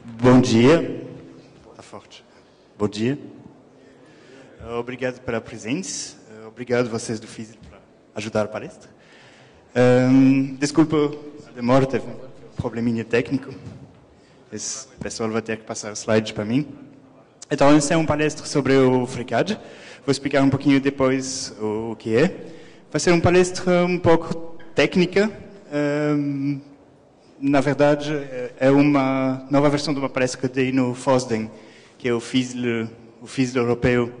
Bom dia. Está forte. Bom dia. Obrigado pela presença. Obrigado vocês do FISL por ajudar a palestra. Desculpa a demora, teve um probleminha técnico. Esse pessoal vai ter que passar os slides para mim. Então, essa é uma palestra sobre o FreeCAD. Vou explicar um pouquinho depois o que é. Vai ser uma palestra um pouco técnica. Na verdade, é uma nova versão de uma palestra que eu dei no FOSDEM, que é o FISL europeu,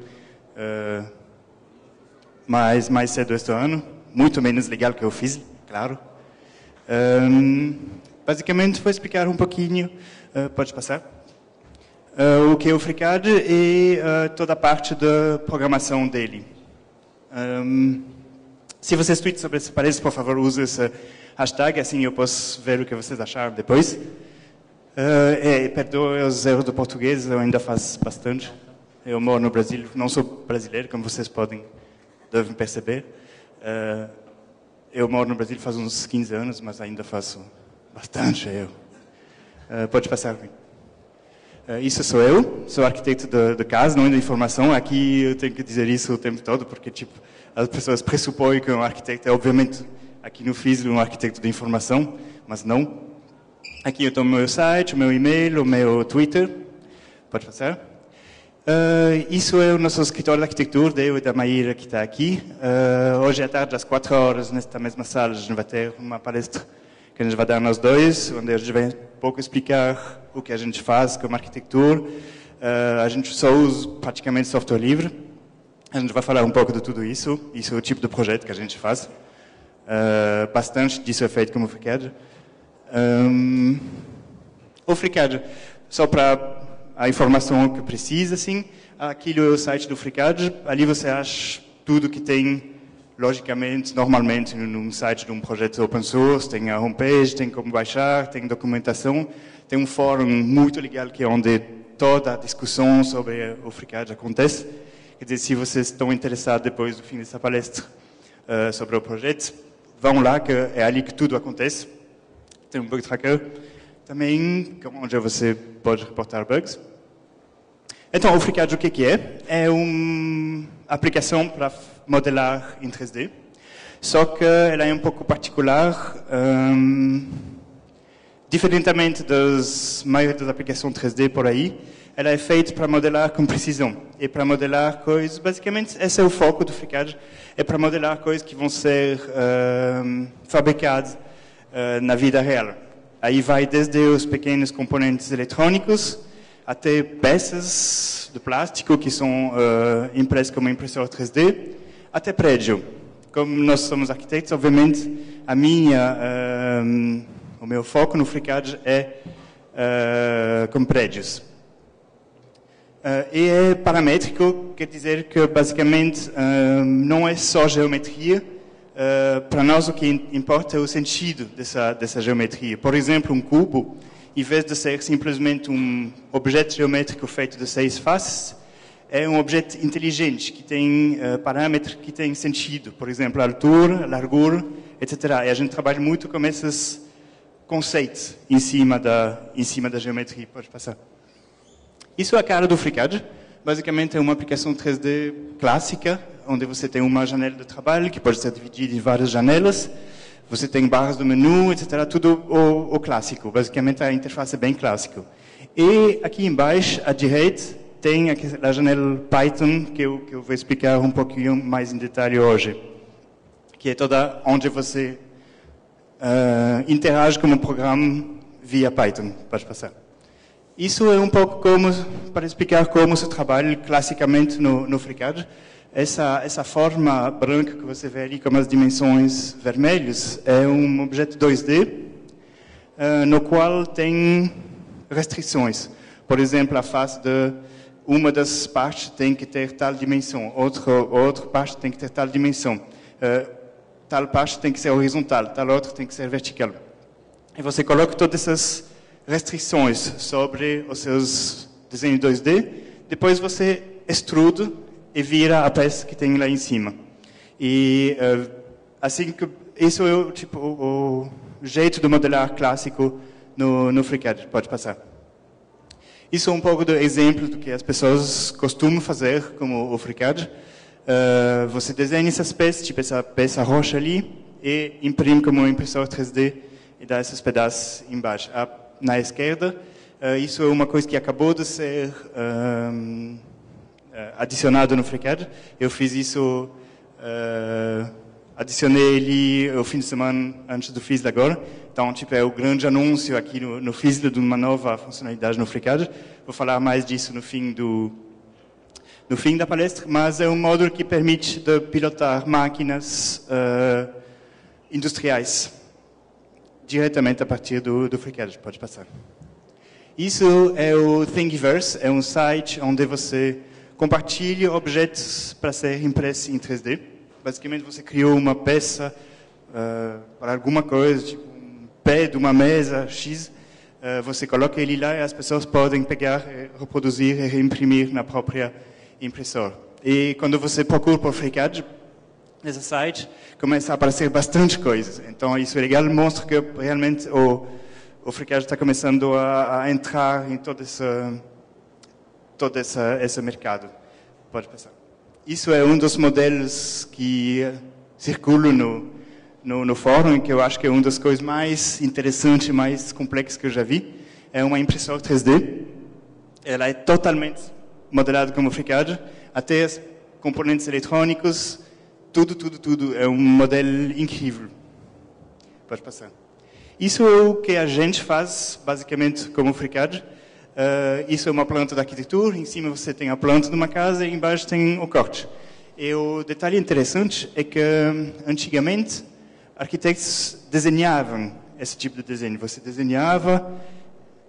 mais cedo este ano. Muito menos legal que o FISL, claro. Basicamente, vou explicar um pouquinho, pode passar, o que é o FreeCAD e toda a parte da programação dele. Se vocês tweetam sobre essa palestra, por favor, use esse hashtag, assim eu posso ver o que vocês acharam depois. Perdoe os erros do português, eu ainda faço bastante. Eu moro no Brasil, não sou brasileiro, como vocês devem perceber. Eu moro no Brasil faz uns 15 anos, mas ainda faço bastante erro. Pode passar. Isso sou eu, sou arquiteto de casa, não de informação. Aqui eu tenho que dizer isso o tempo todo, porque as pessoas pressupõem que um arquiteto é, obviamente, aqui no FISL, um arquiteto de informação, mas não. Aqui eu tenho o meu site, o meu e-mail, o meu Twitter. Pode passar. Isso é o nosso escritório de arquitetura, eu e da Maíra, que está aqui. Hoje à tarde, às 4 horas, nesta mesma sala, a gente vai ter uma palestra que a gente vai dar nós dois, onde a gente vai um pouco explicar o que a gente faz como arquitetura. A gente só usa praticamente software livre. A gente vai falar um pouco de tudo isso. Isso é o tipo de projeto que a gente faz. Bastante disso é feito como o FreeCAD. O FreeCAD, só para a informação que precisa, assim, aquilo é o site do FreeCAD. Ali você acha tudo que tem, logicamente, normalmente, num site de um projeto open source. Tem a homepage, tem como baixar, tem documentação. Tem um fórum muito legal que é onde toda a discussão sobre o FreeCAD acontece. Quer dizer, se vocês estão interessados depois do fim dessa palestra sobre o projeto, vão lá, que é ali que tudo acontece. Tem um bug tracker também, onde você pode reportar bugs. Então, o FreeCAD, o que é? É uma aplicação para modelar em 3D, só que ela é um pouco particular, diferentemente das maioria das aplicações 3D por aí. Ela é feita para modelar com precisão. E para modelar coisas, basicamente, esse é o foco do FreeCAD, é para modelar coisas que vão ser fabricadas na vida real. Aí vai desde os pequenos componentes eletrônicos até peças de plástico que são impressas como impressora 3D, até prédio. Como nós somos arquitetos, obviamente, o meu foco no FreeCAD é com prédios. E é paramétrico, quer dizer que basicamente não é só geometria. Para nós o que importa é o sentido dessa geometria. Por exemplo, um cubo, em vez de ser simplesmente um objeto geométrico feito de 6 faces, é um objeto inteligente, que tem parâmetros que têm sentido. Por exemplo, a altura, a largura, etc. E a gente trabalha muito com esses conceitos em cima da geometria. Pode passar. Isso é a cara do FreeCAD. Basicamente é uma aplicação 3D clássica, onde você tem uma janela de trabalho que pode ser dividida em várias janelas. Você tem barras do menu, etc. Tudo o clássico. Basicamente a interface é bem clássica. E aqui embaixo, à direita, tem a janela Python, que eu vou explicar um pouquinho mais em detalhe hoje. Que é toda onde você interage com o programa via Python. Pode passar. Isso é um pouco para explicar como se trabalha classicamente no FreeCAD. Essa forma branca que você vê ali com as dimensões vermelhas é um objeto 2D no qual tem restrições. Por exemplo, a face de uma das partes tem que ter tal dimensão, outra parte tem que ter tal dimensão, tal parte tem que ser horizontal, tal outra tem que ser vertical. E você coloca todas essas restrições sobre os seus desenhos 2D, depois você extrude e vira a peça que tem lá em cima. E assim que isso é o jeito de modelar clássico no FreeCAD. Pode passar. Isso é um pouco do exemplo do que as pessoas costumam fazer como o FreeCAD. Você desenha essas peças, tipo essa peça roxa ali, e imprime como um impressor 3D e dá esses pedaços embaixo. Na esquerda, isso é uma coisa que acabou de ser adicionado no FreeCAD. Eu fiz isso, adicionei ele o fim de semana antes do Fizzle agora. Então, tipo, é o grande anúncio aqui no Fizzle de uma nova funcionalidade no FreeCAD. Vou falar mais disso no fim da palestra, mas é um módulo que permite de pilotar máquinas industriais diretamente a partir do FreeCAD. Pode passar. Isso é o Thingiverse, é um site onde você compartilha objetos para ser impressos em 3D. Basicamente, você criou uma peça para alguma coisa, tipo um pé de uma mesa X, você coloca ele lá e as pessoas podem pegar, reproduzir e reimprimir na própria impressora. E quando você procura por FreeCAD, nesse site, começa a aparecer bastante coisas. Então, isso é legal, mostra que realmente o FreeCAD está começando a entrar em todo esse mercado. Pode passar. Isso é um dos modelos que circulam no fórum, que eu acho que é uma das coisas mais interessantes, mais complexas que eu já vi. É uma impressora 3D. Ela é totalmente modelada como FreeCAD, até os componentes eletrônicos, tudo. É um modelo incrível. Pode passar. Isso é o que a gente faz, basicamente, como FreeCAD. Isso é uma planta de arquitetura, em cima você tem a planta de uma casa e embaixo tem o corte. E o detalhe interessante é que, antigamente, arquitetos desenhavam esse tipo de desenho. Você desenhava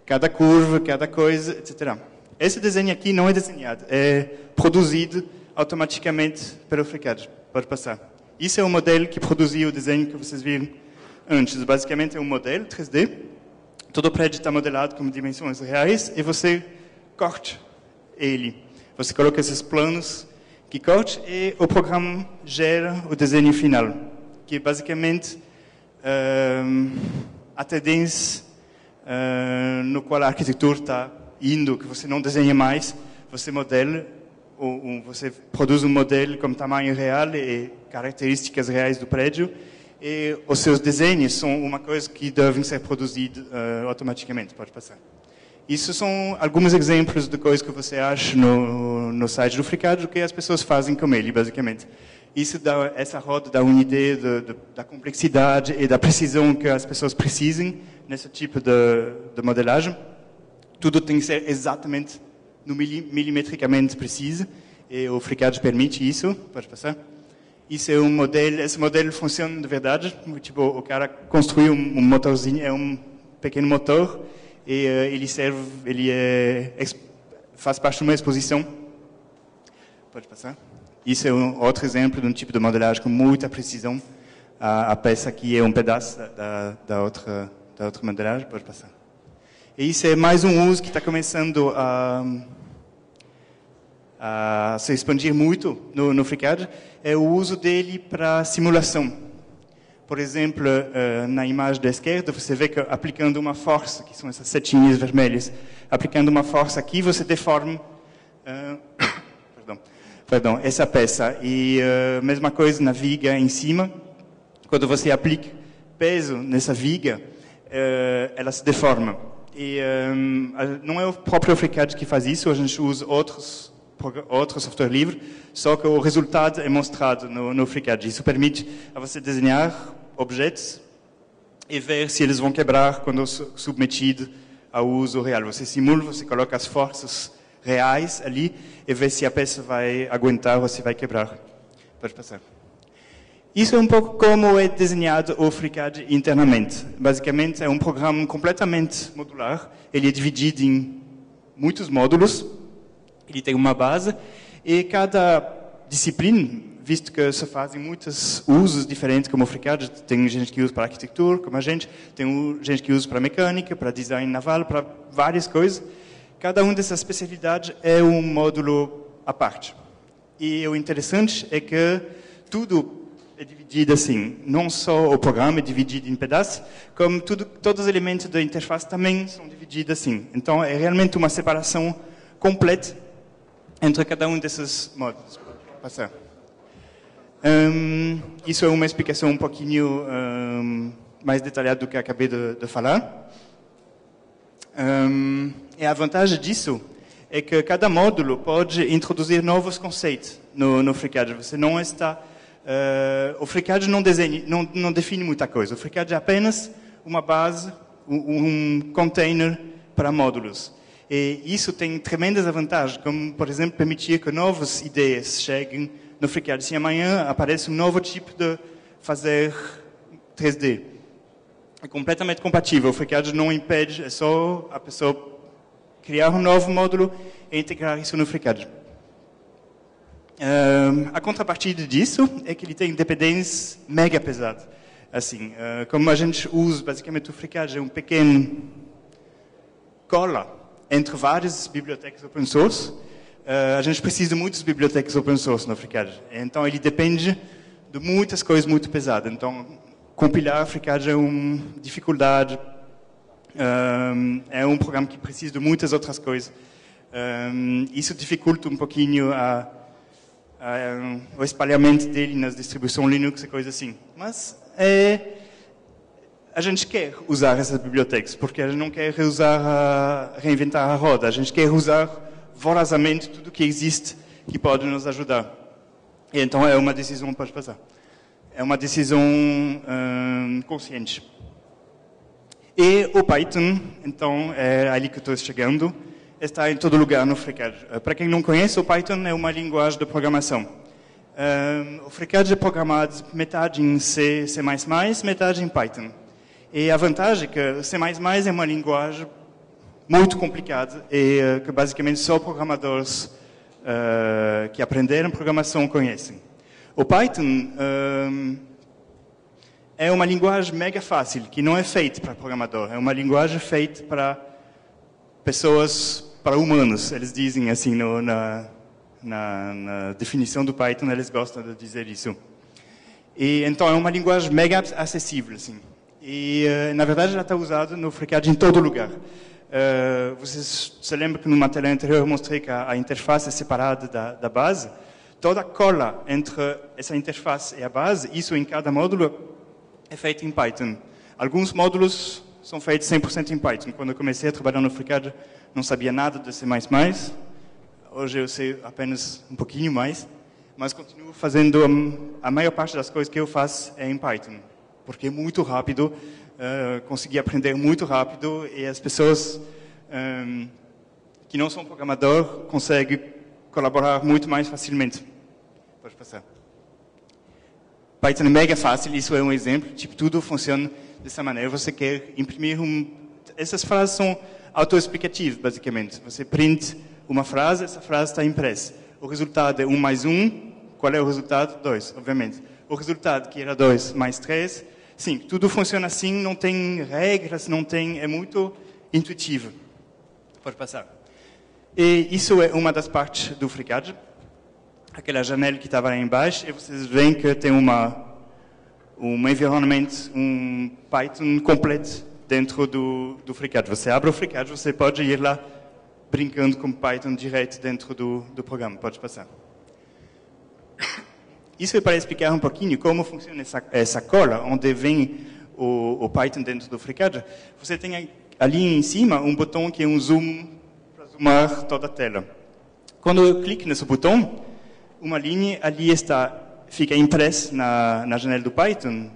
cada curva, cada coisa, etc. Esse desenho aqui não é desenhado, é produzido automaticamente pelo FreeCAD. Pode passar. Isso é o modelo que produzia o desenho que vocês viram antes. Basicamente é um modelo 3D. Todo o prédio está modelado com dimensões reais e você corta ele. Você coloca esses planos que corta e o programa gera o desenho final, que é basicamente a tendência no qual a arquitetura está indo, que você não desenha mais, você modela, você produz um modelo com tamanho real e características reais do prédio, e os seus desenhos são uma coisa que devem ser produzidos automaticamente. Pode passar. Isso são alguns exemplos de coisas que você acha no site do FreeCAD, o que as pessoas fazem com ele, basicamente. Essa roda dá uma ideia da complexidade e da precisão que as pessoas precisam nesse tipo de modelagem. Tudo tem que ser exatamente milimetricamente preciso, e o FreeCAD permite isso. Pode passar. Isso é um modelo, esse modelo funciona de verdade. Tipo, o cara construiu um motorzinho, é um pequeno motor, e faz parte de uma exposição. Pode passar. Isso é um outro exemplo de um tipo de modelagem com muita precisão. A peça aqui é um pedaço da outra modelagem. Pode passar. E isso é mais um uso que está começando a se expandir muito no FreeCAD, é o uso dele para simulação. Por exemplo, na imagem da esquerda, você vê que aplicando uma força, que são essas setinhas vermelhas, aplicando uma força aqui, você deforma essa peça. E a mesma coisa na viga em cima, quando você aplica peso nessa viga, ela se deforma. E não é o próprio FreeCAD que faz isso, a gente usa outro software livre, só que o resultado é mostrado no FreeCAD. Isso permite a você desenhar objetos e ver se eles vão quebrar quando submetido ao uso real. Você simula, você coloca as forças reais ali e vê se a peça vai aguentar ou se vai quebrar. Pode passar. Isso é um pouco como é desenhado o FreeCAD internamente. Basicamente, é um programa completamente modular. Ele é dividido em muitos módulos. Ele tem uma base e cada disciplina, visto que se fazem muitos usos diferentes como o FreeCAD, tem gente que usa para arquitetura, como a gente, tem gente que usa para mecânica, para design naval, para várias coisas. Cada uma dessas especialidades é um módulo à parte. E o interessante é que tudo é dividida assim. Não só o programa é dividido em pedaços, como todos os elementos da interface também são divididos assim. Então, é realmente uma separação completa entre cada um desses módulos. Passar. Isso é uma explicação um pouquinho mais detalhada do que acabei de falar. E a vantagem disso é que cada módulo pode introduzir novos conceitos no FreeCAD. Você não está... o FreeCAD não define muita coisa. O FreeCAD é apenas uma base, um container para módulos. E isso tem tremendas vantagens, como, por exemplo, permitir que novas ideias cheguem no FreeCAD. Se amanhã aparece um novo tipo de fazer 3D, é completamente compatível. O FreeCAD não impede, é só a pessoa criar um novo módulo e integrar isso no FreeCAD. A contrapartida disso é que ele tem dependências mega pesadas. Assim, como a gente usa basicamente o FreeCAD é um pequeno cola entre várias bibliotecas open source, a gente precisa de muitas bibliotecas open source no FreeCAD. Então, ele depende de muitas coisas muito pesadas. Então, compilar FreeCAD é uma dificuldade. É um programa que precisa de muitas outras coisas. Isso dificulta um pouquinho o espalhamento dele nas distribuições Linux e coisas assim. Mas a gente quer usar essas bibliotecas, porque a gente não quer reinventar a roda. A gente quer usar vorazmente tudo que existe que pode nos ajudar. E então é uma decisão, pode passar. É uma decisão consciente. E o Python, então, é ali que estou chegando, está em todo lugar no FreeCAD. Para quem não conhece, o Python é uma linguagem de programação. O FreeCAD é programado metade em C, C++, metade em Python. E a vantagem é que C++ é uma linguagem muito complicada e que basicamente só programadores que aprenderam programação conhecem. O Python é uma linguagem mega fácil, que não é feita para programador. É uma linguagem feita para pessoas, para humanos. Eles dizem assim na definição do Python, eles gostam de dizer isso. E então é uma linguagem mega acessível, assim. E, na verdade, ela está usada no FreeCAD em todo lugar. Vocês se lembram que numa tela anterior eu mostrei que a interface é separada da base? Toda a cola entre essa interface e a base, isso em cada módulo, é feito em Python. Alguns módulos são feitos 100% em Python. Quando eu comecei a trabalhar no FreeCAD, não sabia nada de C++. Hoje eu sei apenas um pouquinho mais, mas continuo fazendo a maior parte das coisas que eu faço é em Python. Porque é muito rápido, consegui aprender muito rápido e as pessoas que não são programador conseguem colaborar muito mais facilmente. Pode passar. Python é mega fácil, isso é um exemplo, tipo, tudo funciona dessa maneira. Você quer imprimir essas frases são autoexplicativas, basicamente. Você print uma frase, essa frase está impressa. O resultado é 1 mais 1, qual é o resultado? 2, obviamente. O resultado que era 2 mais 3, sim, tudo funciona assim, não tem regras, é muito intuitivo. Pode passar. E isso é uma das partes do FreeCAD. Aquela janela que estava lá embaixo, e vocês veem que tem um environment, um Python completo dentro do FreeCAD. Você abre o FreeCAD, você pode ir lá brincando com Python direto dentro do programa. Pode passar. Isso é para explicar um pouquinho como funciona essa cola, onde vem o Python dentro do FreeCAD. Você tem ali em cima um botão que é um zoom para zoomar toda a tela. Quando eu clico nesse botão, uma linha ali fica impressa na janela do Python,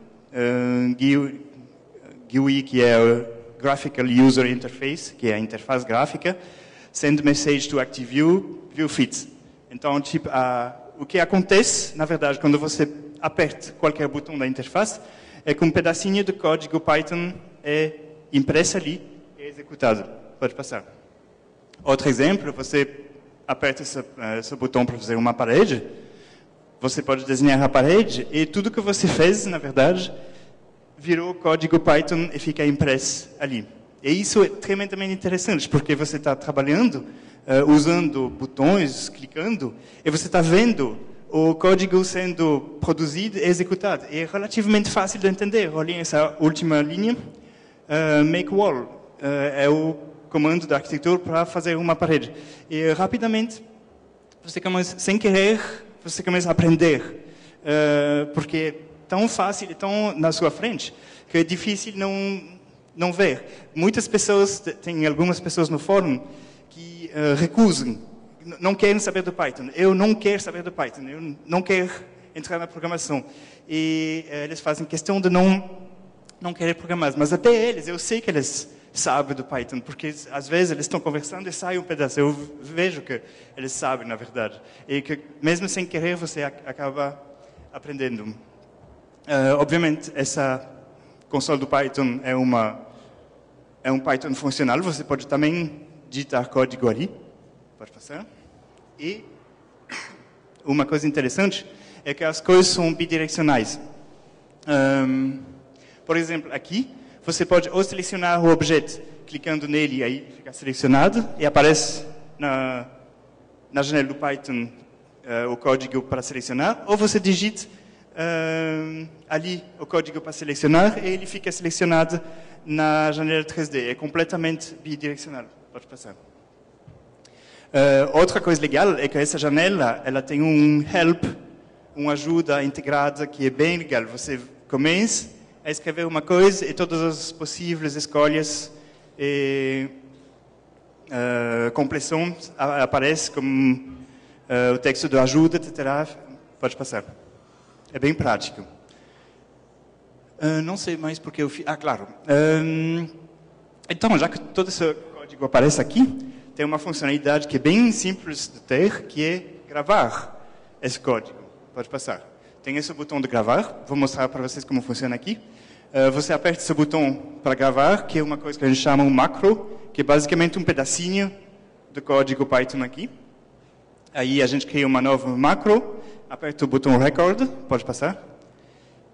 GUI, que é o Graphical User Interface, que é a interface gráfica, send message to active view fits. Então, tipo, o que acontece, na verdade, quando você aperta qualquer botão da interface, é que um pedacinho do código Python é impresso ali e é executado. Pode passar. Outro exemplo, você aperta esse botão para fazer uma parede, você pode desenhar a parede e tudo que você fez, na verdade, virou código Python e fica impresso ali. E isso é tremendamente interessante, porque você está trabalhando, usando botões, clicando, e você está vendo o código sendo produzido e executado. É relativamente fácil de entender. Olhem essa última linha. Make wall é o comando da arquitetura para fazer uma parede. E rapidamente, você começa, sem querer, você começa a aprender. Porque é tão fácil e tão na sua frente que é difícil não ver. Muitas pessoas, tem algumas pessoas no fórum que recusam, não querem saber do Python. Eu não quero saber do Python, eu não quero entrar na programação. E eles fazem questão de não querer programar. Mas até eles, eu sei que eles sabem do Python, porque às vezes eles estão conversando e sai um pedaço. Eu vejo que eles sabem, na verdade. E que mesmo sem querer, você acaba aprendendo. Obviamente, essa console do Python é um Python funcional. Você pode também digitar código ali. Pode passar. E uma coisa interessante é que as coisas são bidirecionais. Por exemplo, aqui, você pode ou selecionar o objeto, clicando nele, aí fica selecionado, e aparece na janela do Python o código para selecionar, ou você digita ali o código para selecionar, e ele fica selecionado na janela 3D. É completamente bidirecional. Pode passar. Outra coisa legal é que essa janela ela tem um help, uma ajuda integrada que é bem legal. Você começa a escrever uma coisa e todas as possíveis escolhas e compleções aparecem como o texto de ajuda, etc. Pode passar. É bem prático. Não sei mais porque eu fiz... claro. Então, já que todo esse código aparece aqui, tem uma funcionalidade que é bem simples de ter, que é gravar esse código. Pode passar. Tem esse botão de gravar. Vou mostrar para vocês como funciona aqui. Você aperta esse botão para gravar, que é uma coisa que a gente chama um macro, que é basicamente um pedacinho do código Python aqui. Aí a gente cria uma nova macro, aperta o botão record, pode passar,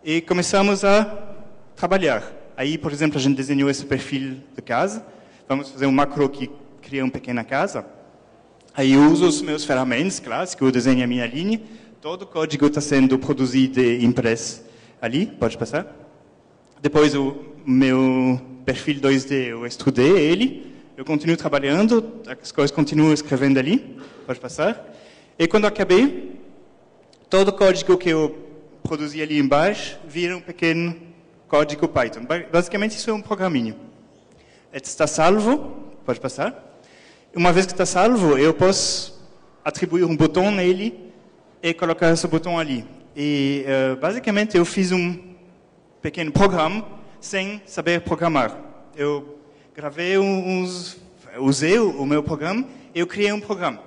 e começamos a trabalhar. Aí, por exemplo, a gente desenhou esse perfil de casa. Vamos fazer um macro que cria uma pequena casa. Aí eu uso os meus ferramentas clássicos, eu desenho a minha linha. Todo o código está sendo produzido e impresso ali, pode passar. Depois o meu perfil 2D, eu extrudei ele. Eu continuo trabalhando, as coisas continuam escrevendo ali, pode passar. E quando eu acabei, todo o código que eu produzi ali embaixo vira um pequeno código Python. Basicamente isso é um programinho. Está salvo, pode passar. Uma vez que está salvo, eu posso atribuir um botão nele e colocar esse botão ali. E basicamente eu fiz um pequeno programa sem saber programar. Eu gravei usei o meu programa e eu criei um programa.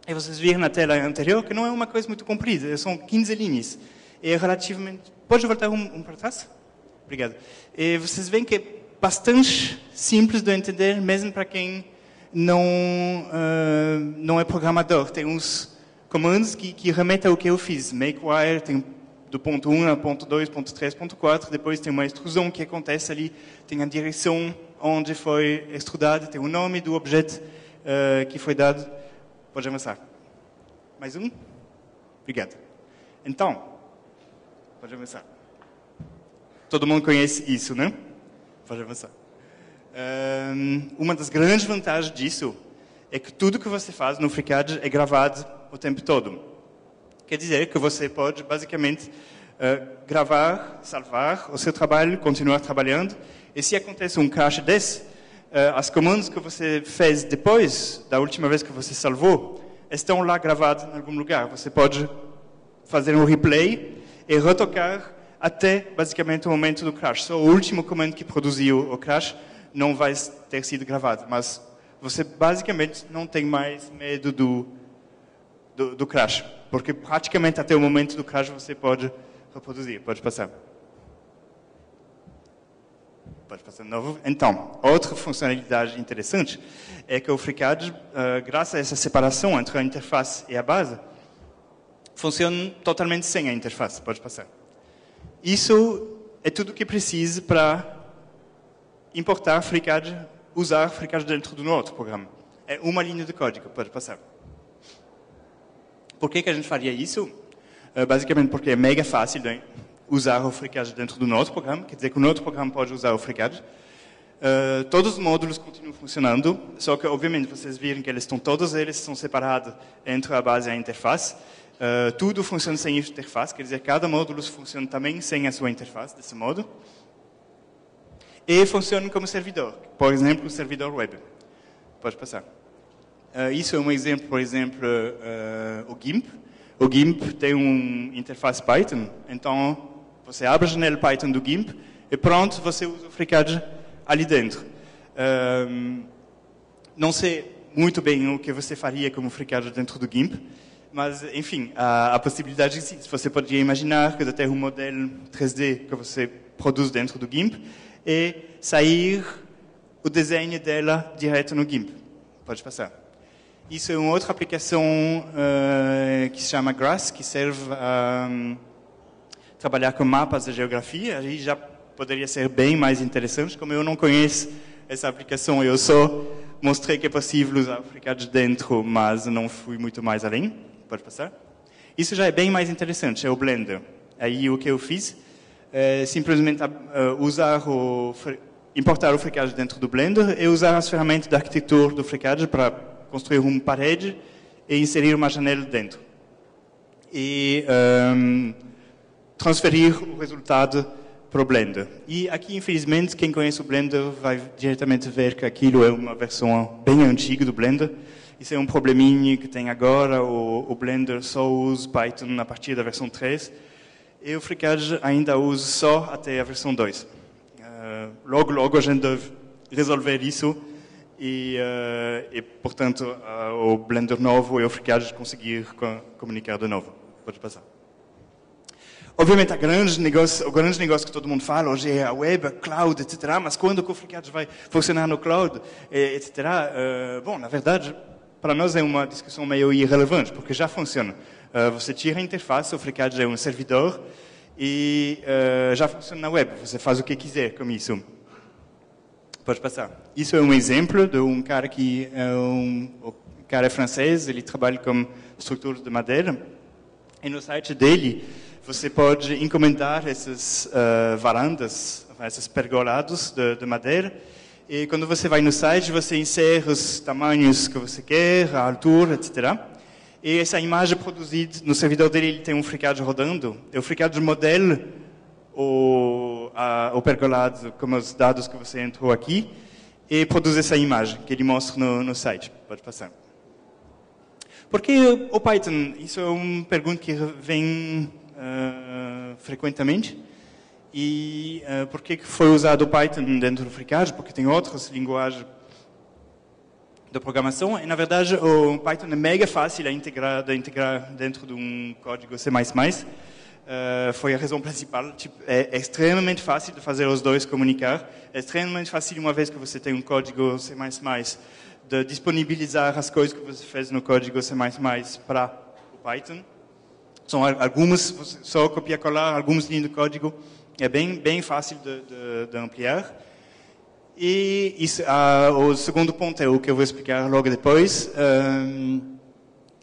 E vocês viram na tela anterior que não é uma coisa muito comprida, são 15 linhas. E é relativamente... Pode voltar um para trás? Obrigado. E vocês veem que é bastante simples de entender, mesmo para quem não é programador. Tem uns comandos que remetem ao que eu fiz. Makewire, tem do ponto 1 a ponto 2, ponto 3, ponto 4. Depois tem uma extrusão que acontece ali. Tem a direção onde foi extrudado. Tem o nome do objeto que foi dado. Pode avançar. Mais um? Obrigado. Então, pode avançar. Todo mundo conhece isso, né? Pode avançar. Uma das grandes vantagens disso é que tudo que você faz no FreeCAD é gravado o tempo todo. Quer dizer que você pode, basicamente, gravar, salvar o seu trabalho, continuar trabalhando. E se acontece um crash desse, as comandos que você fez depois da última vez que você salvou estão lá gravadas em algum lugar. Você pode fazer um replay e retocar até, basicamente, o momento do crash. Só o último comando que produziu o crash não vai ter sido gravado. Mas você, basicamente, não tem mais medo do crash. Porque praticamente até o momento do crash você pode reproduzir. Pode passar. Pode passar de novo. Então, outra funcionalidade interessante é que o FreeCAD, graças a essa separação entre a interface e a base, funciona totalmente sem a interface. Pode passar. Isso é tudo o que precisa para importar FreeCAD, usar FreeCAD dentro de um outro programa. É uma linha de código. Pode passar. Por que a gente faria isso? basicamente porque é mega fácil de usar o FreeCAD dentro do nosso programa, quer dizer que o nosso programa pode usar o FreeCAD. Todos os módulos continuam funcionando, só que obviamente vocês viram que todos eles são separados entre a base e a interface. Tudo funciona sem interface, quer dizer, cada módulo funciona também sem a sua interface, desse modo. E funciona como servidor, por exemplo, o servidor web. Pode passar. Isso é um exemplo, por exemplo, o GIMP. O GIMP tem uma interface Python, então você abre a janela Python do GIMP e pronto, você usa o FreeCAD ali dentro. Não sei muito bem o que você faria como FreeCAD dentro do GIMP, mas, enfim, a possibilidade existe. Você poderia imaginar que ter um modelo 3D que você produz dentro do GIMP e sair o desenho dela direto no GIMP. Pode passar. Isso é uma outra aplicação que se chama GRASS, que serve a trabalhar com mapas de geografia. Aí já poderia ser bem mais interessante. Como eu não conheço essa aplicação, eu só mostrei que é possível usar o FreeCAD dentro, mas não fui muito mais além. Pode passar? Isso já é bem mais interessante, é o Blender. Aí o que eu fiz é simplesmente importar o FreeCAD dentro do Blender e usar as ferramentas da arquitetura do FreeCAD para construir uma parede e inserir uma janela dentro. E transferir o resultado para o Blender. E aqui, infelizmente, quem conhece o Blender vai diretamente ver que aquilo é uma versão bem antiga do Blender. Isso é um probleminha que tem agora, o Blender só usa Python a partir da versão 3 e o FreeCAD ainda usa só até a versão 2. Logo a gente deve resolver isso e portanto, o Blender novo e o FreeCAD conseguir comunicar de novo. Pode passar. Obviamente, o grande negócio que todo mundo fala hoje é a web, a cloud, etc. Mas quando o FreeCAD vai funcionar no cloud, etc. Bom, na verdade, para nós é uma discussão meio irrelevante, porque já funciona. Você tira a interface, o FreeCAD é um servidor e já funciona na web. Você faz o que quiser com isso. Pode passar. Isso é um exemplo de um cara que o cara é francês, ele trabalha com estruturas de madeira. E no site dele, você pode encomendar essas varandas, esses pergolados de madeira. E quando você vai no site, você insere os tamanhos que você quer, a altura, etc. E essa imagem é produzida no servidor dele, ele tem um FreeCAD rodando. E o FreeCAD modela o pergolado com os dados que você entrou aqui e produz essa imagem que ele mostra no site. Pode passar. Por que o Python? Isso é uma pergunta que vem frequentemente. E por que foi usado o Python dentro do FreeCAD? Porque tem outras linguagens de programação. E, na verdade, o Python é mega fácil de integrar dentro de um código C++. Foi a razão principal. É extremamente fácil de fazer os dois comunicar. É extremamente fácil, uma vez que você tem um código C++, de disponibilizar as coisas que você fez no código C++ para o Python. São algumas, você só copiar e colar algumas linhas de código. É bem fácil de ampliar. E isso, o segundo ponto é o que eu vou explicar logo depois.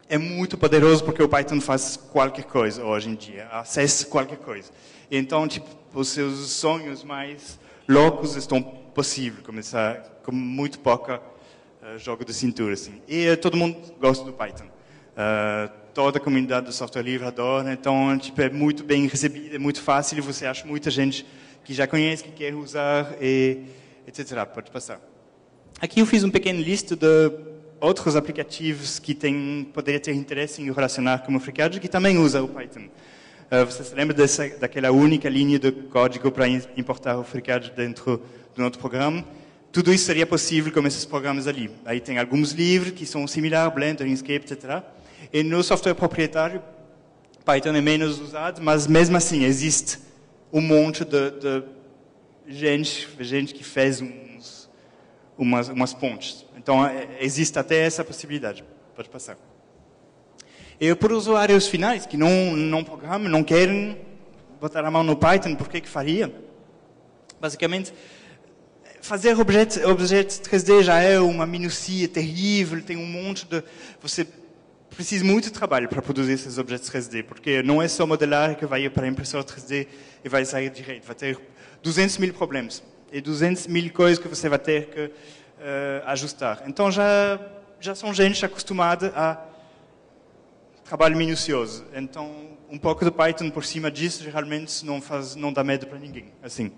É muito poderoso porque o Python faz qualquer coisa hoje em dia, acessa qualquer coisa. Então, os seus sonhos mais loucos estão possíveis, começar com muito pouca jogo de cintura. Assim. E todo mundo gosta do Python. Toda a comunidade do software livre adora, então é muito bem recebido, é muito fácil, você acha muita gente que já conhece, que quer usar, etc. Pode passar. Aqui eu fiz uma pequena lista de outros aplicativos que poderiam ter interesse em relacionar com o FreeCAD, que também usa o Python. Você se lembra daquela única linha de código para importar o FreeCAD dentro do nosso programa? Tudo isso seria possível com esses programas ali. Aí tem alguns livros que são similares, Blender, Inkscape, etc. E no software proprietário, Python é menos usado, mas mesmo assim existe um monte de gente que fez umas pontes. Então existe até essa possibilidade. Pode passar. E para os usuários finais que não programam, não querem botar a mão no Python, por que faria? Basicamente, fazer objetos 3D já é uma minucia terrível, tem um monte de... Você precisa muito de trabalho para produzir esses objetos 3D, porque não é só modelar que vai ir para a impressora 3D e vai sair direito. Vai ter 200 mil problemas e 200 mil coisas que você vai ter que ajustar. Então já são gente acostumada a trabalho minucioso. Então um pouco de Python por cima disso geralmente não dá medo para ninguém. Assim.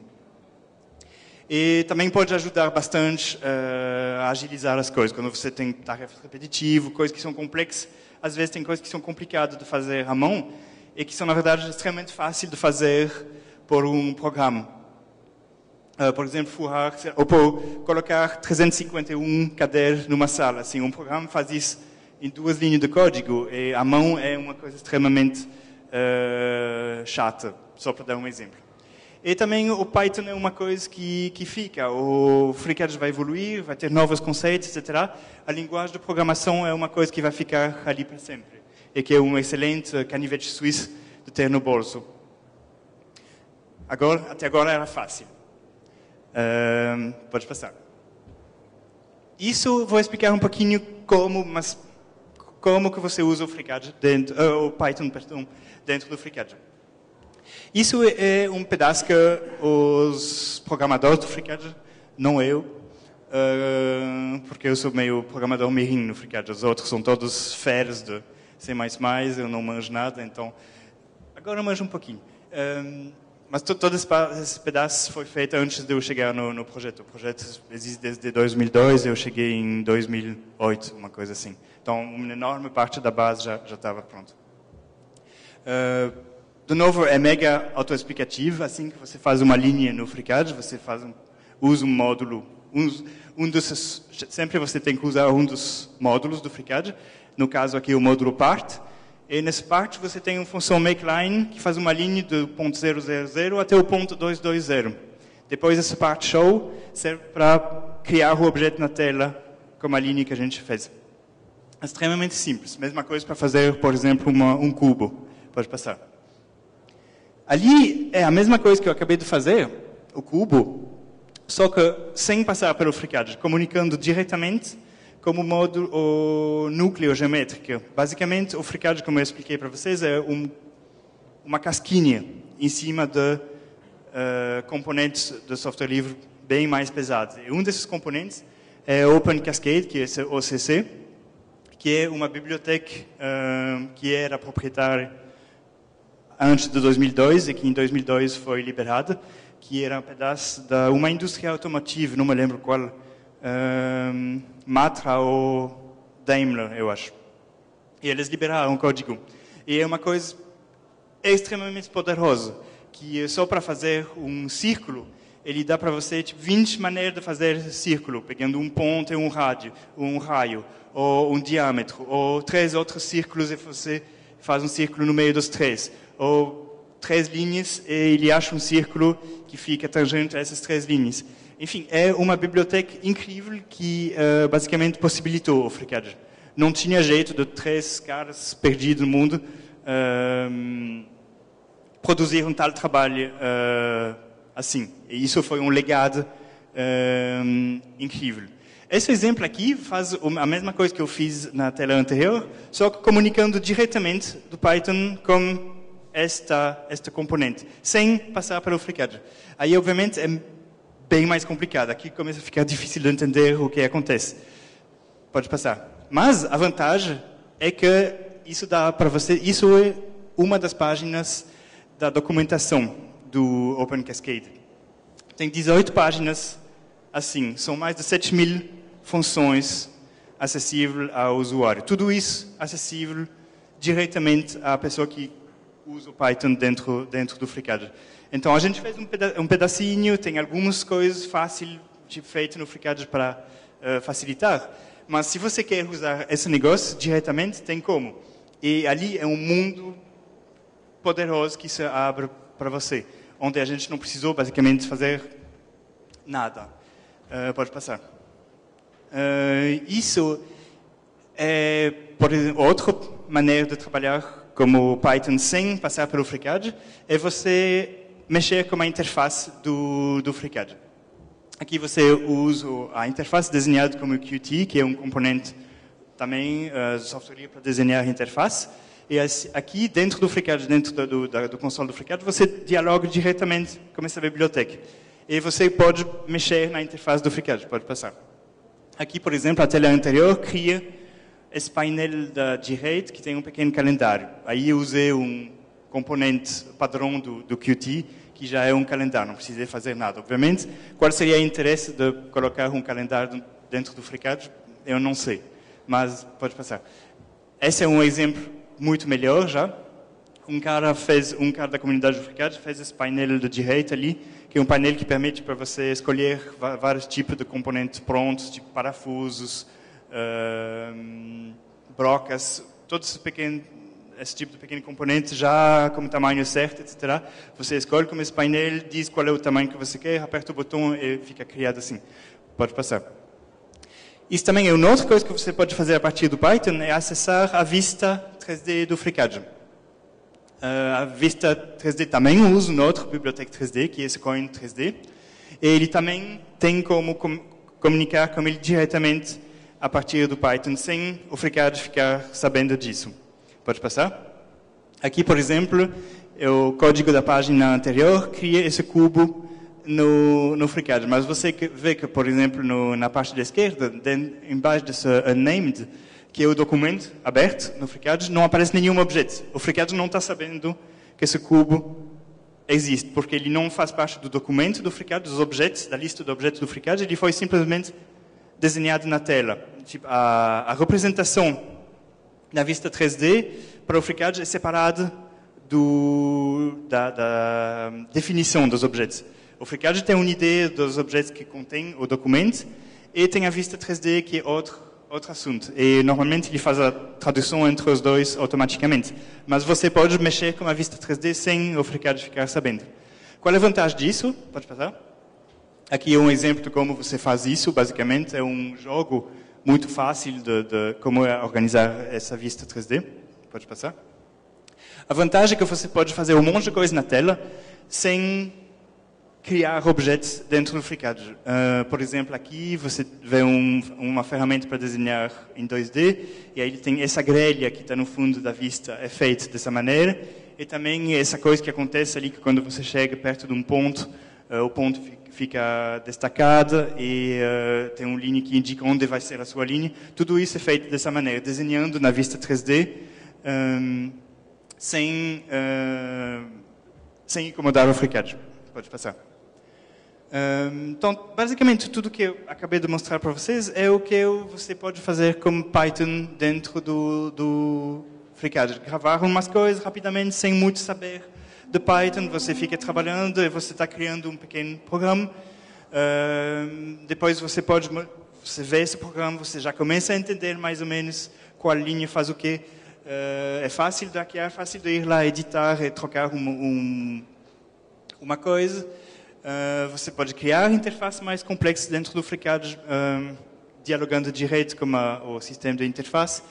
E também pode ajudar bastante a agilizar as coisas. Quando você tem tarefas repetitivas, coisas que são complexas, às vezes tem coisas que são complicadas de fazer à mão e que são, na verdade, extremamente fáceis de fazer por um programa. Por exemplo, colocar 351 cadeiras numa sala. Assim, um programa faz isso em 2 linhas de código e à mão é uma coisa extremamente chata, só para dar um exemplo. E também o Python é uma coisa que fica. O FreeCAD vai evoluir, vai ter novos conceitos, etc. A linguagem de programação é uma coisa que vai ficar ali para sempre. E que é um excelente canivete suíço de ter no bolso. Até agora era fácil. Pode passar. Isso vou explicar um pouquinho como que você usa o FreeCAD o Python, perdão, dentro do FreeCAD. Isso é um pedaço que os programadores do FreeCAD, não eu, porque eu sou meio programador mirim no FreeCAD, os outros são todos feras de C++, eu não manjo nada, então agora eu manjo um pouquinho. Mas todo esse pedaço foi feito antes de eu chegar no projeto. O projeto existe desde 2002, eu cheguei em 2008, uma coisa assim. Então, uma enorme parte da base já estava pronta. De novo, é mega autoexplicativo. Assim que você faz uma linha no FreeCAD, você usa um módulo. Sempre você tem que usar um dos módulos do FreeCAD. No caso aqui, o módulo part. E nesse part você tem uma função makeLine que faz uma linha do ponto 000 até o ponto 220. Depois esse part show serve para criar o objeto na tela como a linha que a gente fez. É extremamente simples. Mesma coisa para fazer, por exemplo, um cubo. Pode passar. Ali é a mesma coisa que eu acabei de fazer, o cubo, só que sem passar pelo FreeCAD, comunicando diretamente como o núcleo geométrico. Basicamente, o FreeCAD, como eu expliquei para vocês, é uma casquinha em cima de componentes de software livre bem mais pesados. E um desses componentes é o Open Cascade, que é o OCC, que é uma biblioteca que era proprietária antes de 2002 e que em 2002 foi liberada, que era um pedaço de uma indústria automotiva, não me lembro qual, Matra ou Daimler, eu acho. E eles liberaram o código. E é uma coisa extremamente poderosa, que só para fazer um círculo, ele dá para você 20 maneiras de fazer esse círculo, pegando um ponto e um raio, ou um diâmetro, ou 3 outros círculos e você faz um círculo no meio dos 3, ou 3 linhas e ele acha um círculo que fica tangente a essas 3 linhas. Enfim, é uma biblioteca incrível que basicamente possibilitou o FreeCAD. Não tinha jeito de 3 caras perdidos no mundo produzir um tal trabalho assim. E isso foi um legado incrível. Esse exemplo aqui faz a mesma coisa que eu fiz na tela anterior, só que comunicando diretamente do Python com esta componente, sem passar pelo FreeCAD. Aí, obviamente, é bem mais complicado. Aqui começa a ficar difícil de entender o que acontece. Pode passar. Mas a vantagem é que isso dá para você. Isso é uma das páginas da documentação do Open Cascade. Tem 18 páginas assim. São mais de 7.000 funções acessíveis ao usuário. Tudo isso acessível diretamente à pessoa que usa o Python dentro do FreeCAD. Então, a gente fez um pedacinho, tem algumas coisas fáceis feitas no FreeCAD para facilitar, mas se você quer usar esse negócio diretamente, tem como. E ali é um mundo poderoso que se abre para você, onde a gente não precisou, basicamente, fazer nada. Pode passar. Isso é, por exemplo, outra maneira de trabalhar como Python sem passar pelo FreeCAD, é você mexer com a interface do FreeCAD. Aqui você usa a interface desenhada como Qt, que é um componente também software para desenhar interface. E aqui, dentro do FreeCAD, dentro do console do FreeCAD, você dialoga diretamente com essa biblioteca. E você pode mexer na interface do FreeCAD, pode passar. Aqui, por exemplo, a tela anterior cria esse painel da direita que tem um pequeno calendário. Aí eu usei um componente padrão do Qt, que já é um calendário, não precisei fazer nada. Obviamente, qual seria o interesse de colocar um calendário dentro do FreeCAD? Eu não sei, mas pode passar. Esse é um exemplo muito melhor já. Um cara da comunidade do FreeCAD fez esse painel da direita ali, que é um painel que permite para você escolher vários tipos de componentes prontos, tipo parafusos, brocas, todos esse tipo de pequeno componente já com o tamanho certo, etc. Você escolhe como esse painel, diz qual é o tamanho que você quer, aperta o botão e fica criado assim. Pode passar. Isso também é uma outra coisa que você pode fazer a partir do Python, é acessar a vista 3D do FreeCAD. A vista 3D também usa uma outra biblioteca 3D, que é esse Coin 3D. E ele também tem como comunicar com ele diretamente a partir do Python, sem o FreeCAD ficar sabendo disso. Pode passar? Aqui, por exemplo, o código da página anterior cria esse cubo no FreeCAD. Mas você vê que, por exemplo, na parte da esquerda, embaixo desse unnamed, que é o documento aberto no FreeCAD, não aparece nenhum objeto. O FreeCAD não está sabendo que esse cubo existe, porque ele não faz parte do documento do FreeCAD, dos objetos, da lista de objetos do FreeCAD, ele foi simplesmente desenhado na tela. Tipo, a representação na vista 3D para o FreeCAD é separada da definição dos objetos. O FreeCAD tem uma ideia dos objetos que contém o documento e tem a vista 3D que é outro assunto. E normalmente ele faz a tradução entre os dois automaticamente. Mas você pode mexer com a vista 3D sem o FreeCAD ficar sabendo. Qual é a vantagem disso? Pode passar? Aqui é um exemplo de como você faz isso, basicamente. É um jogo muito fácil de como organizar essa vista 3D. Pode passar? A vantagem é que você pode fazer um monte de coisa na tela sem criar objetos dentro do FreeCAD. Por exemplo, aqui você vê uma ferramenta para desenhar em 2D, e aí ele tem essa grelha que está no fundo da vista, é feita dessa maneira, e também essa coisa que acontece ali, que quando você chega perto de um ponto, o ponto fica destacado, e tem uma linha que indica onde vai ser a sua linha. Tudo isso é feito dessa maneira, desenhando na vista 3D, sem incomodar o FreeCAD. Pode passar. Então, basicamente, tudo que eu acabei de mostrar para vocês é o que você pode fazer com Python dentro do FreeCAD. Gravar umas coisas rapidamente, sem muito saber de Python. Você fica trabalhando e você está criando um pequeno programa. Depois você vê esse programa, você já começa a entender mais ou menos qual linha faz o quê. É fácil de hackear, é fácil de ir lá editar e trocar uma coisa. Você pode criar interfaces mais complexas dentro do FreeCAD, dialogando direto com o sistema de interface,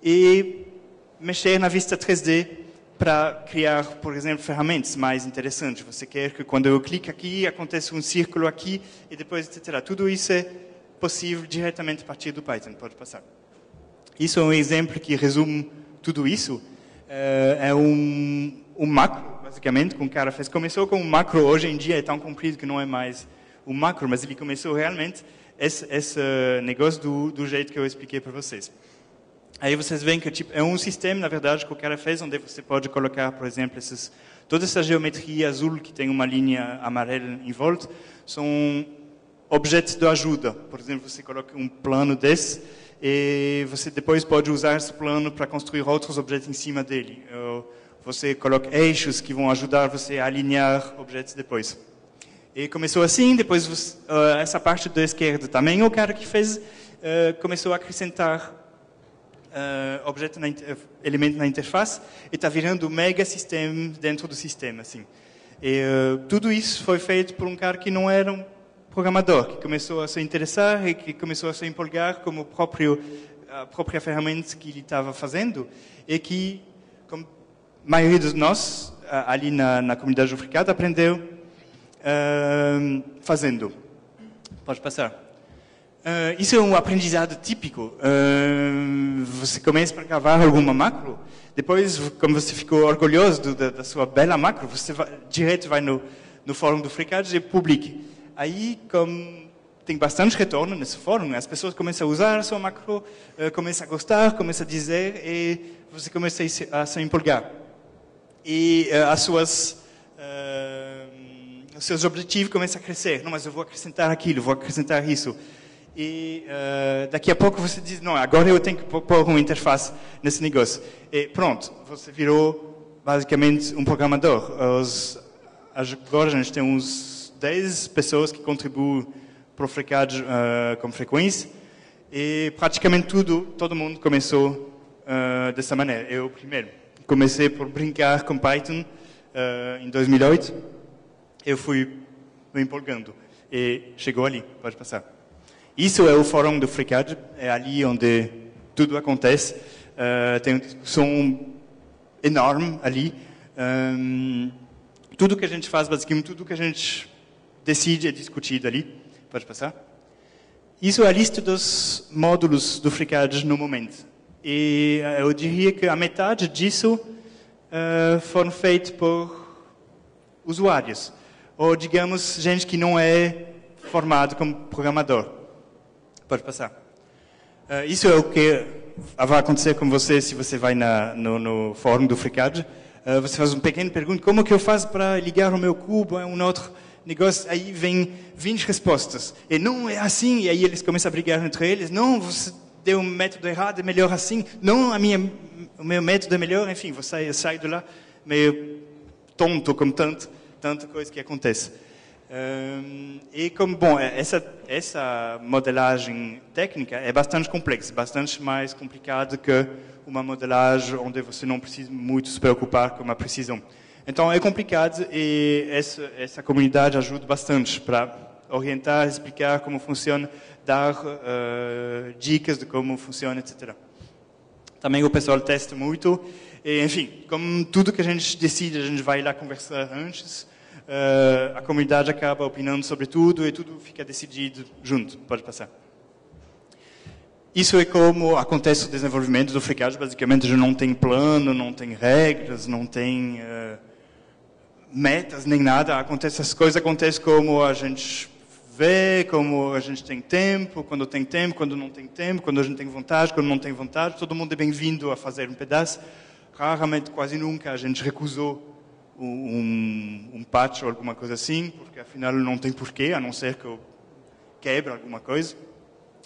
e mexer na vista 3D para criar, por exemplo, ferramentas mais interessantes. Você quer que quando eu clico aqui, aconteça um círculo aqui, e depois, etc. Tudo isso é possível diretamente a partir do Python. Pode passar. Isso é um exemplo que resume tudo isso. É um macro, basicamente, que um cara fez. Começou com um macro, hoje em dia é tão comprido que não é mais um macro, mas ele começou realmente esse negócio do jeito que eu expliquei para vocês. Aí vocês veem que é um sistema, na verdade, que o cara fez, onde você pode colocar, por exemplo, toda essa geometria azul que tem uma linha amarela em volta, são objetos de ajuda. Por exemplo, você coloca um plano desse, e você depois pode usar esse plano para construir outros objetos em cima dele. Você coloca eixos que vão ajudar você a alinhar objetos depois. E começou assim, depois essa parte da esquerda também, o cara que fez começou a acrescentar elemento na interface, e está virando um mega sistema dentro do sistema. Assim. E tudo isso foi feito por um cara que não era um programador, que começou a se interessar e que começou a se empolgar como a própria ferramenta que ele estava fazendo, e que, como a maioria de nós, ali na comunidade do FreeCAD, aprendeu fazendo. Pode passar. Isso é um aprendizado típico. Você começa para gravar alguma macro, depois, como você ficou orgulhoso da sua bela macro, você direto vai no fórum do FreeCAD e publique. Aí, como tem bastante retorno nesse fórum, as pessoas começam a usar a sua macro, começam a gostar, começam a dizer, e você começa a se empolgar. E os seus objetivos começam a crescer. Não, mas eu vou acrescentar aquilo, vou acrescentar isso. E daqui a pouco você diz, não, agora eu tenho que pôr uma interface nesse negócio. E pronto, você virou basicamente um programador. Agora a gente tem uns 10 pessoas que contribuem para o FreeCAD com frequência. E praticamente todo mundo começou dessa maneira. Eu primeiro comecei por brincar com Python em 2008. Eu fui me empolgando. E chegou ali, pode passar. Isso é o fórum do FreeCAD, é ali onde tudo acontece. Tem uma discussão enorme ali. Tudo que a gente faz, basicamente, tudo que a gente decide é discutido ali. Pode passar? Isso é a lista dos módulos do FreeCAD no momento. E eu diria que a metade disso foram feitos por usuários. Ou, digamos, gente que não é formado como programador. Pode passar. Isso é o que vai acontecer com você se você vai no fórum do FreeCAD. Você faz uma pequena pergunta, como que eu faço para ligar o meu cubo a um outro negócio? Aí vem 20 respostas. E não é assim, e aí eles começam a brigar entre eles. Não, você deu um método errado, é melhor assim. Não, o meu método é melhor. Enfim, você sai de lá meio tonto com tanta coisa que acontece. E como, bom, essa modelagem técnica é bastante complexa, bastante mais complicada que uma modelagem onde você não precisa muito se preocupar com a precisão. Então é complicado e essa comunidade ajuda bastante para orientar, explicar como funciona, dar dicas de como funciona, etc. Também o pessoal testa muito, e, enfim, como tudo que a gente decide, a gente vai lá conversar antes. A comunidade acaba opinando sobre tudo e tudo fica decidido junto. Pode passar. Isso é como acontece o desenvolvimento do FreeCAD. Basicamente, a gente não tem plano, não tem regras, não tem metas, nem nada. As coisas acontecem como a gente vê, como a gente tem tempo, quando tem tempo, quando não tem tempo, quando a gente tem vontade, quando não tem vontade. Todo mundo é bem-vindo a fazer um pedaço. Raramente, quase nunca, a gente recusou um patch ou alguma coisa assim, porque afinal não tem porquê, a não ser que eu quebre alguma coisa.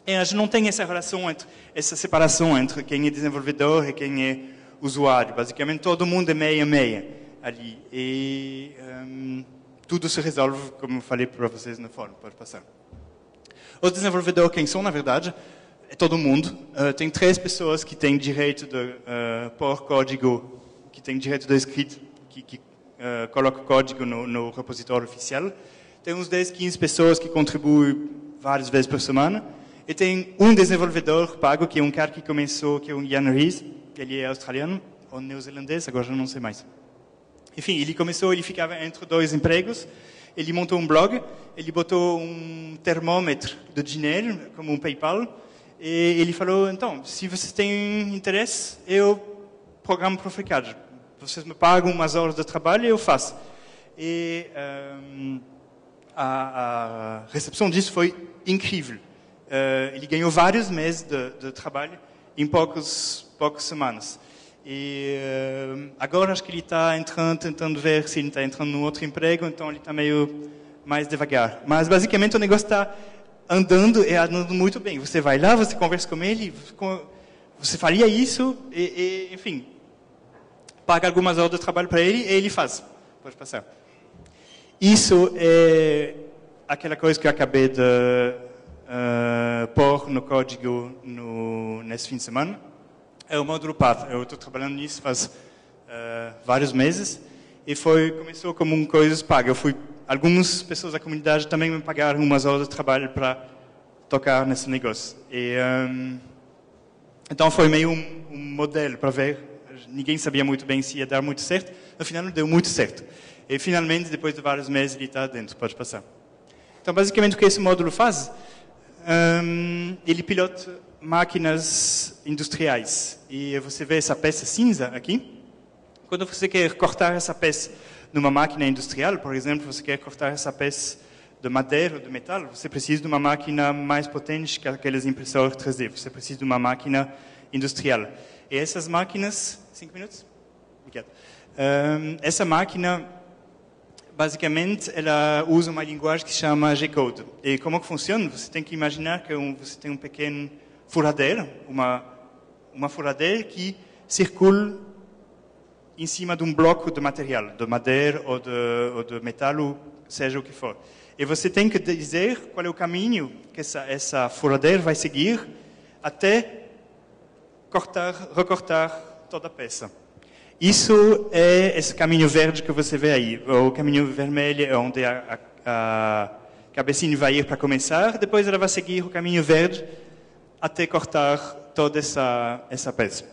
E a gente não tem essa separação entre quem é desenvolvedor e quem é usuário. Basicamente todo mundo é meia-meia ali. E tudo se resolve, como eu falei para vocês no fórum. Pode passar. Os desenvolvedores, quem são, na verdade, é todo mundo. Tem 3 pessoas que têm direito de pôr código, que têm direito de escrito, que coloca código no repositório oficial. Tem uns 10, 15 pessoas que contribuem várias vezes por semana. E tem um desenvolvedor pago, que é um cara que começou, que é o Jan Rees. Ele é australiano ou neozelandês, agora já não sei mais. Enfim, ele começou, ele ficava entre 2 empregos. Ele montou um blog, ele botou um termômetro de dinheiro, como um PayPal. E ele falou, então, se vocês têm interesse, eu programo para o FreeCAD. Vocês me pagam umas horas de trabalho e eu faço. E a recepção disso foi incrível. Ele ganhou vários meses de trabalho em poucas semanas. E agora acho que ele está tentando ver se ele está entrando num outro emprego, então ele está meio mais devagar. Mas basicamente o negócio está andando e andando muito bem. Você vai lá, você conversa com ele, você faria isso e enfim, paga algumas horas de trabalho para ele e ele faz. Pode passar. Isso é aquela coisa que eu acabei de pôr no código nesse fim de semana. É o módulo Path. Eu estou trabalhando nisso faz vários meses e começou como uma coisa paga. Algumas pessoas da comunidade também me pagaram umas horas de trabalho para tocar nesse negócio. E, então foi meio um modelo para ver. Ninguém sabia muito bem se ia dar muito certo. No final deu muito certo. E finalmente, depois de vários meses, ele está dentro. Pode passar. Então, basicamente, o que esse módulo faz? ele pilota máquinas industriais. E você vê essa peça cinza aqui. Quando você quer cortar essa peça numa máquina industrial, por exemplo, você quer cortar essa peça de madeira ou de metal, você precisa de uma máquina mais potente que aqueles impressores 3D. Você precisa de uma máquina industrial. E essas máquinas... 5 minutos? Obrigado. Essa máquina, basicamente, ela usa uma linguagem que se chama G-Code. E como que funciona? Você tem que imaginar que você tem um pequeno furadeira, uma furadeira que circula em cima de um bloco de material, de madeira ou de metal, ou seja o que for. E você tem que dizer qual é o caminho que essa furadeira vai seguir até recortar toda a peça. Isso é esse caminho verde que você vê aí. O caminho vermelho é onde a cabecinha vai ir para começar, depois ela vai seguir o caminho verde até cortar toda essa peça.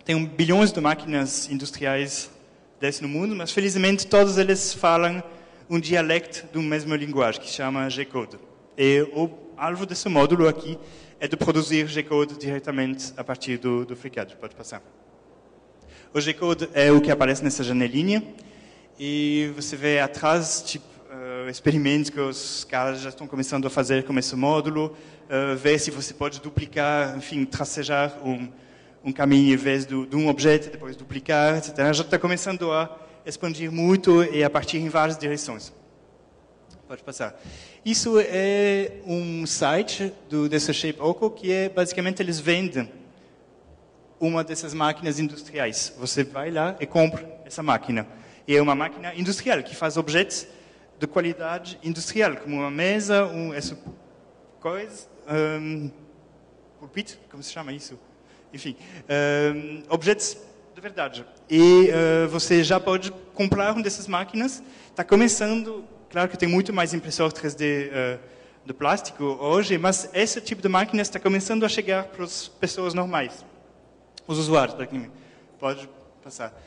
Tem bilhões de máquinas industriais desse no mundo, mas felizmente todas elas falam um dialecto de uma mesma linguagem, que se chama G-Code. E o alvo desse módulo aqui é de produzir G-Code diretamente a partir do FreeCAD. Pode passar. O G-Code é o que aparece nessa janelinha, e você vê atrás, experimentos que os caras já estão começando a fazer com esse módulo, ver se você pode duplicar, enfim, tracejar um caminho em vez de um objeto, depois duplicar, etc. Já está começando a expandir muito e a partir em várias direções. Pode passar. Isso é um site dessa Shapeoko que é, basicamente, eles vendem uma dessas máquinas industriais. Você vai lá e compra essa máquina. E é uma máquina industrial que faz objetos de qualidade industrial, como uma mesa, essa coisa, pulpito, como se chama isso? Enfim, objetos de verdade. E você já pode comprar uma dessas máquinas. Está começando, claro que tem muito mais impressor 3D de plástico hoje, mas esse tipo de máquina está começando a chegar para as pessoas normais, os usuários. Pode passar.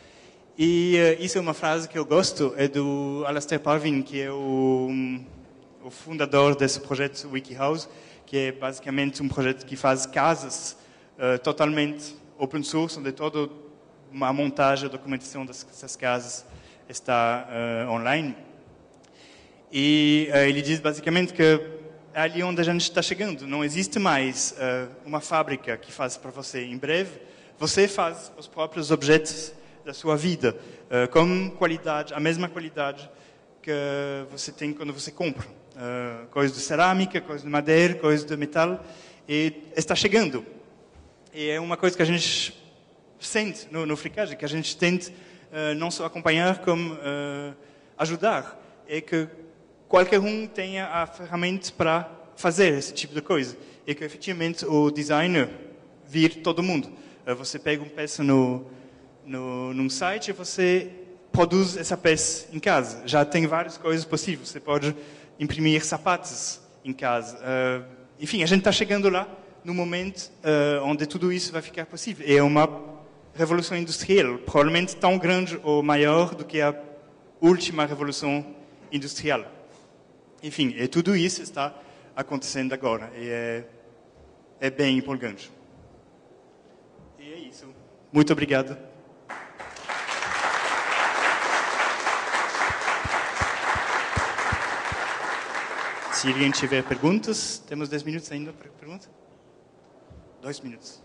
E isso é uma frase que eu gosto, é do Alastair Parvin, que é o fundador desse projeto WikiHouse, que é basicamente um projeto que faz casas totalmente open source, onde toda a montagem, a documentação dessas casas está online. E ele diz basicamente que é ali onde a gente está chegando. Não existe mais uma fábrica que faz para você. Em breve, você faz os próprios objetos da sua vida, com qualidade, a mesma qualidade que você tem quando você compra. Coisas de cerâmica, coisas de madeira, coisas de metal. E está chegando. E é uma coisa que a gente sente no FreeCAD, que a gente tenta não só acompanhar, como ajudar. É que qualquer um tenha a ferramenta para fazer esse tipo de coisa. E que, efetivamente, o designer vire todo mundo. Você pega uma peça num site e você produz essa peça em casa. Já tem várias coisas possíveis. Você pode imprimir sapatos em casa. Enfim, a gente está chegando lá no momento onde tudo isso vai ficar possível. É uma revolução industrial, provavelmente tão grande ou maior do que a última revolução industrial. Enfim, tudo isso está acontecendo agora. E é bem empolgante. E é isso. Muito obrigado. Se alguém tiver perguntas, temos 10 minutos ainda para pergunta? 2 minutos.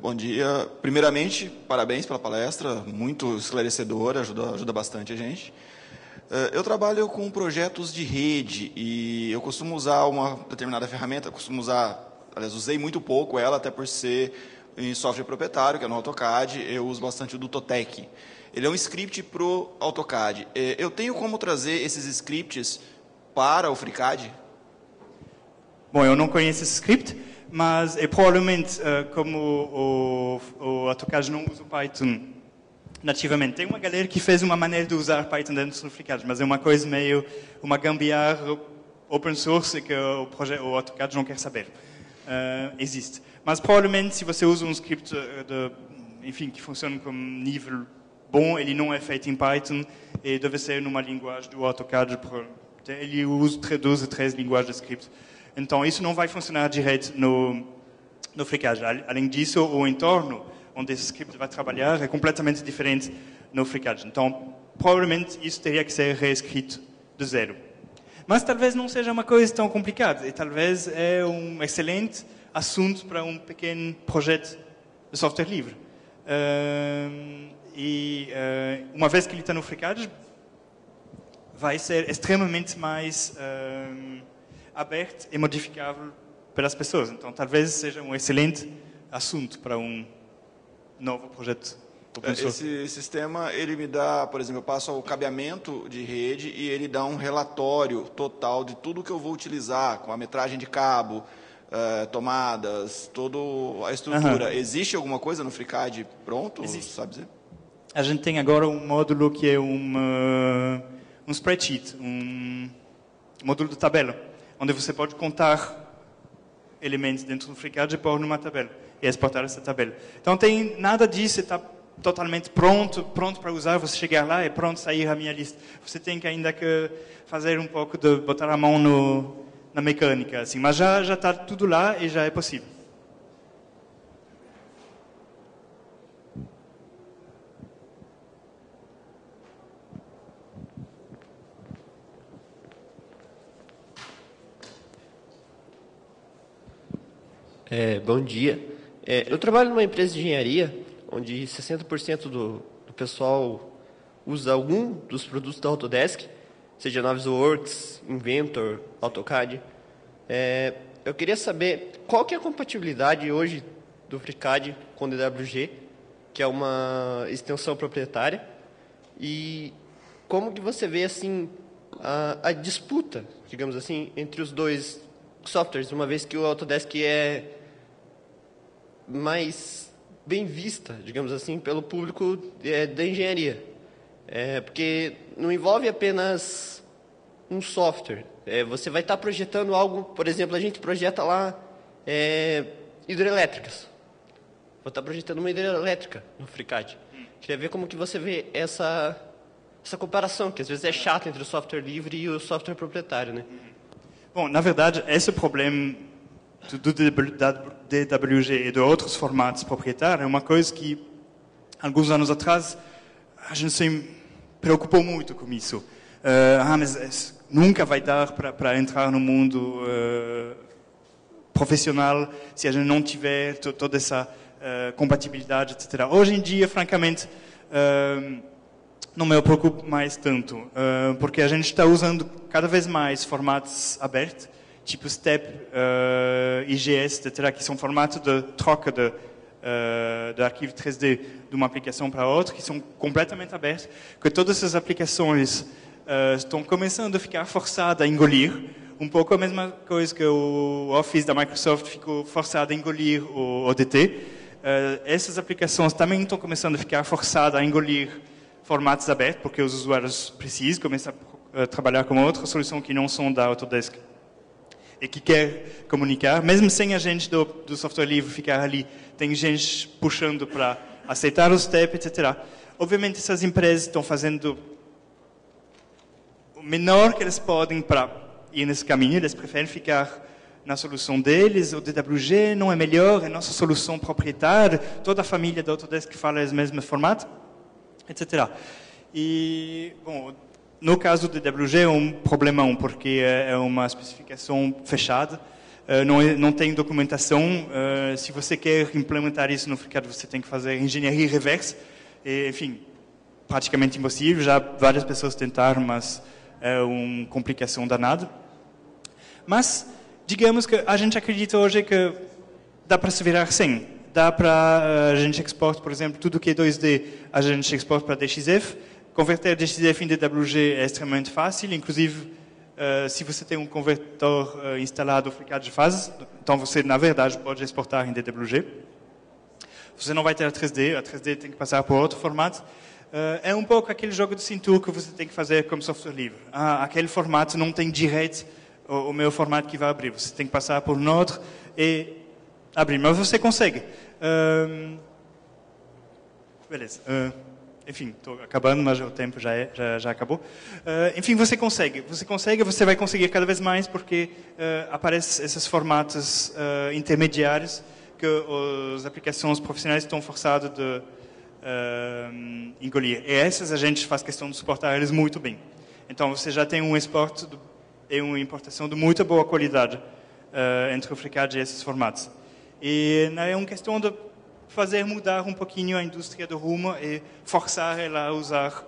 Bom dia. Primeiramente, parabéns pela palestra, muito esclarecedora, ajuda bastante a gente. Eu trabalho com projetos de rede e eu costumo usar uma determinada ferramenta, usei muito pouco ela, até por ser em software proprietário, que é no AutoCAD, eu uso bastante o do Totec. Ele é um script para o AutoCAD. Eu tenho como trazer esses scripts para o FreeCAD? Bom, eu não conheço esse script, mas provavelmente, como o AutoCAD não usa o Python nativamente, tem uma galera que fez uma maneira de usar Python dentro do FreeCAD, mas é uma coisa meio uma gambiarra open source e que o AutoCAD não quer saber. Existe. Mas provavelmente se você usa um script enfim, que funciona com nível bom, ele não é feito em Python e deve ser numa linguagem do AutoCAD. Ele usa 12 linguagens de script. Então isso não vai funcionar direito no FreeCAD. Além disso, o entorno onde esse script vai trabalhar é completamente diferente no FreeCAD. Então, provavelmente isso teria que ser reescrito de zero. Mas talvez não seja uma coisa tão complicada e talvez é um excelente assunto para um pequeno projeto de software livre. Uma vez que ele está no FreeCAD, vai ser extremamente mais aberto e modificável pelas pessoas. Então, talvez seja um excelente assunto para um novo projeto. Esse sistema, ele me dá, por exemplo, eu passo o cabeamento de rede e ele dá um relatório total de tudo que eu vou utilizar, com a metragem de cabo, tomadas, toda a estrutura. Existe alguma coisa no FreeCAD pronto? Existe. Sabe dizer? A gente tem agora um módulo que é um spreadsheet, um módulo de tabela, onde você pode contar elementos dentro do FreeCAD e pôr numa tabela e exportar essa tabela. Então, tem nada disso, está totalmente pronto para usar, você chegar lá e pronto, sair a minha lista. Você tem que ainda que fazer um pouco de botar a mão na mecânica, assim, mas já está tudo lá e já é possível. Bom dia. Eu trabalho numa empresa de engenharia, onde 60% do pessoal usa algum dos produtos da Autodesk, seja Navisworks, Inventor, AutoCAD. Eu queria saber qual que é a compatibilidade hoje do FreeCAD com o DWG, que é uma extensão proprietária, e como que você vê assim a disputa, digamos assim, entre os dois softwares, uma vez que o Autodesk é mais bem vista, digamos assim, pelo público da engenharia. Porque não envolve apenas um software. Você vai estar projetando algo, por exemplo, a gente projeta lá hidrelétricas. Vou estar projetando uma hidrelétrica no FreeCAD. Queria ver como que você vê essa comparação, que às vezes é chata entre o software livre e o software proprietário, né? Bom, na verdade, esse problema do DWG e de outros formatos proprietários é uma coisa que, alguns anos atrás, a gente se preocupou muito com isso. Mas nunca vai dar para entrar no mundo profissional se a gente não tiver toda essa compatibilidade, etc. Hoje em dia, francamente, não me preocupo mais tanto, porque a gente está usando cada vez mais formatos abertos, tipo STEP, IGS, etc., que são formatos de troca de arquivo 3D de uma aplicação para outra, que são completamente abertos, que todas essas aplicações estão começando a ficar forçadas a engolir, um pouco a mesma coisa que o Office da Microsoft ficou forçado a engolir o ODT. Essas aplicações também estão começando a ficar forçadas a engolir formatos abertos, porque os usuários precisam começar a trabalhar com outra solução que não são da Autodesk e que quer comunicar, mesmo sem a gente do software livre ficar ali, tem gente puxando para aceitar o STEP, etc. Obviamente, essas empresas estão fazendo o menor que eles podem para ir nesse caminho, eles preferem ficar na solução deles, o DWG não é melhor, é nossa solução proprietária, toda a família da Autodesk fala o mesmo formato, etc. E, bom, no caso do DWG é um problemão, porque é uma especificação fechada, não tem documentação. Se você quer implementar isso no FreeCAD, você tem que fazer engenharia reversa. E, enfim, praticamente impossível. Já várias pessoas tentaram, mas é uma complicação danada. Mas, digamos que a gente acredita hoje que dá para se virar sem. Dá para a gente exportar, por exemplo, tudo que é 2D, a gente exporta para DXF. Converter DXF em DWG é extremamente fácil, inclusive se você tem um convertor instalado, o FreeCAD faz, então você, na verdade, pode exportar em DWG. Você não vai ter a 3D tem que passar por outro formato. É um pouco aquele jogo de cintura que você tem que fazer como software livre. Aquele formato não tem direito o meu formato que vai abrir. Você tem que passar por Node e abrir. Mas você consegue. Beleza. Enfim, estou acabando, mas o tempo já acabou. Enfim, você consegue. Você vai conseguir cada vez mais porque aparecem esses formatos intermediários que as aplicações profissionais estão forçadas de engolir. E essas a gente faz questão de suportar eles muito bem. Então, você já tem um exporto e uma importação de muita boa qualidade entre o FreeCAD e esses formatos. E é uma questão de fazer mudar um pouquinho a indústria do rumo e forçar ela a usar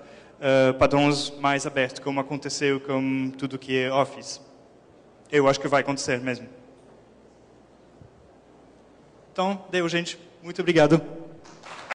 padrões mais abertos, como aconteceu com tudo que é Office. Eu acho que vai acontecer mesmo. Então, deu, gente. Muito obrigado.